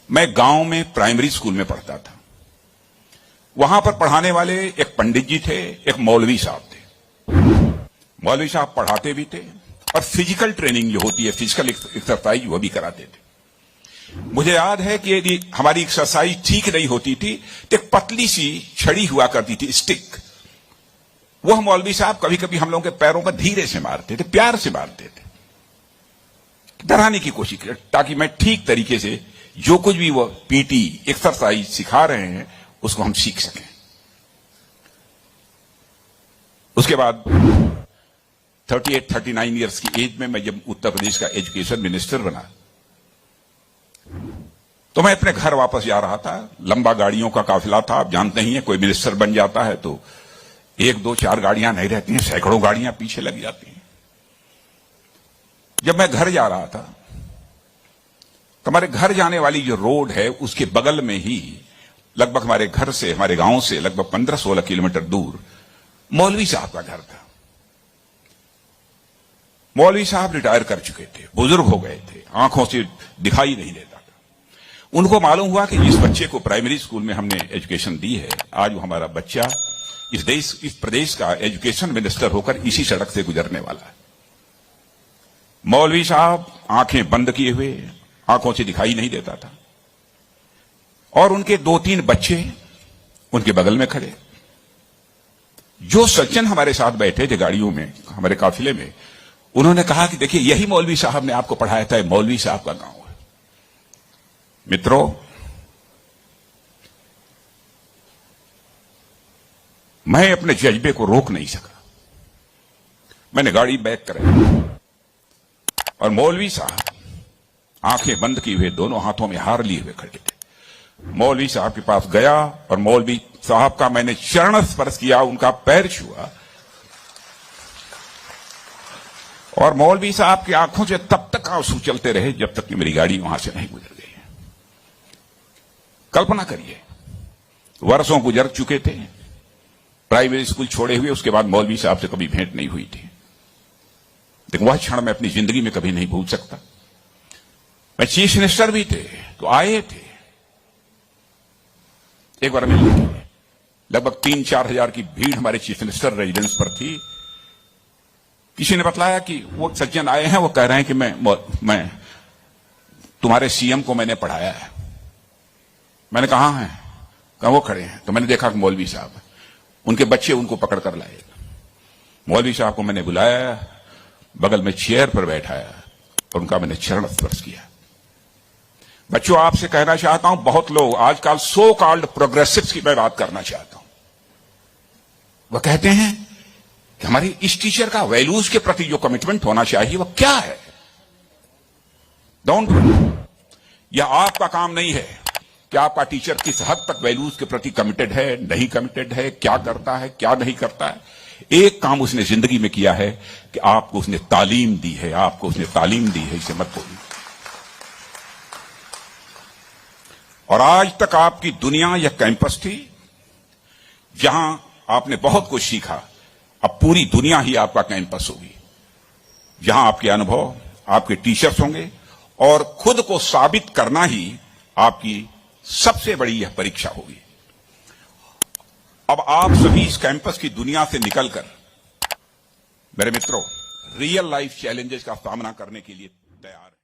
मैं गांव में प्राइमरी स्कूल में पढ़ता था। वहां पर पढ़ाने वाले एक पंडित जी थे, एक मौलवी साहब थे। मौलवी साहब पढ़ाते भी थे और फिजिकल ट्रेनिंग जो होती है, फिजिकल एक्सरसाइज, वो भी कराते थे। मुझे याद है कि यदि हमारी एक्सरसाइज ठीक नहीं होती थी तो एक पतली सी छड़ी हुआ करती थी, स्टिक। वह मौलवी साहब कभी कभी हम लोगों के पैरों पर धीरे से मारते थे, प्यार से मारते थे, डराने की कोशिश की, ताकि मैं ठीक तरीके से जो कुछ भी वो पीटी एक्सरसाइज सिखा रहे हैं उसको हम सीख सकें। उसके बाद 38-39 इयर्स की एज में मैं जब उत्तर प्रदेश का एजुकेशन मिनिस्टर बना तो मैं अपने घर वापस जा रहा था। लंबा गाड़ियों का काफिला था, आप जानते ही हैं, कोई मिनिस्टर बन जाता है तो 1, 2, 4 गाड़ियां नहीं रहती हैं, सैकड़ों गाड़ियां पीछे लग जाती हैं। जब मैं घर जा रहा था तो हमारे घर जाने वाली जो रोड है उसके बगल में ही, लगभग हमारे घर से, हमारे गांव से लगभग 15-16 किलोमीटर दूर मौलवी साहब का घर था। मौलवी साहब रिटायर कर चुके थे, बुजुर्ग हो गए थे, आंखों से दिखाई नहीं देता था। उनको मालूम हुआ कि जिस बच्चे को प्राइमरी स्कूल में हमने एजुकेशन दी है, आज वो हमारा बच्चा इस प्रदेश का एजुकेशन मिनिस्टर होकर इसी सड़क से गुजरने वाला है। मौलवी साहब आंखें बंद किए हुए, आंखों से दिखाई नहीं देता था, और उनके 2-3 बच्चे उनके बगल में खड़े। जो सज्जन हमारे साथ बैठे थे गाड़ियों में, हमारे काफिले में, उन्होंने कहा कि देखिए, यही मौलवी साहब ने आपको पढ़ाया था, मौलवी साहब का गांव है। मित्रों, मैं अपने जज्बे को रोक नहीं सका। मैंने गाड़ी बैक कराई और मौलवी साहब आंखें बंद किए हुए, दोनों हाथों में हार लिए हुए खड़े थे। मौलवी साहब के पास गया और मौलवी साहब का मैंने चरण स्पर्श किया, उनका पैर छुआ, और मौलवी साहब की आंखों से तब तक आंसू चलते रहे जब तक कि मेरी गाड़ी वहां से नहीं गुजर गई। कल्पना करिए, वर्षों गुजर चुके थे, प्राइमरी स्कूल छोड़े हुए, उसके बाद मौलवी साहब से कभी भेंट नहीं हुई थी, लेकिन वह क्षण मैं अपनी जिंदगी में कभी नहीं भूल सकता। मैं चीफ मिनिस्टर भी थे तो आए थे एक बार मिलने के लिए। लगभग 3-4 हजार की भीड़ हमारे चीफ मिनिस्टर रेजिडेंस पर थी। किसी ने बतलाया कि वो सज्जन आए हैं, वो कह रहे हैं कि मैं तुम्हारे सीएम को मैंने पढ़ाया है। मैंने कहा है, कहा वो खड़े हैं। तो मैंने देखा कि मौलवी साहब, उनके बच्चे उनको पकड़ कर लाए। मौलवी साहब को मैंने बुलाया, बगल में चेयर पर बैठाया और उनका मैंने चरण स्पर्श किया। बच्चों, आपसे कहना चाहता हूं, बहुत लोग आजकल सो कॉल्ड प्रोग्रेसिव्स की मैं बात करना चाहता हूं। वह कहते हैं कि हमारी इस टीचर का वैल्यूज के प्रति जो कमिटमेंट होना चाहिए वह क्या है। डोंट वरी, यह आपका काम नहीं है कि आपका टीचर किस हद तक वैल्यूज के प्रति कमिटेड है, नहीं कमिटेड है, क्या करता है, क्या नहीं करता है। एक काम उसने जिंदगी में किया है कि आपको उसने तालीम दी है, आपको उसने तालीम दी है, इसे मत भूलिए। और आज तक आपकी दुनिया यह कैंपस थी जहां आपने बहुत कुछ सीखा। अब पूरी दुनिया ही आपका कैंपस होगी, जहां आपके अनुभव, आपके टीचर्स होंगे, और खुद को साबित करना ही आपकी सबसे बड़ी यह परीक्षा होगी। अब आप सभी इस कैंपस की दुनिया से निकलकर, मेरे मित्रों, रियल लाइफ चैलेंजेस का सामना करने के लिए तैयार हैं।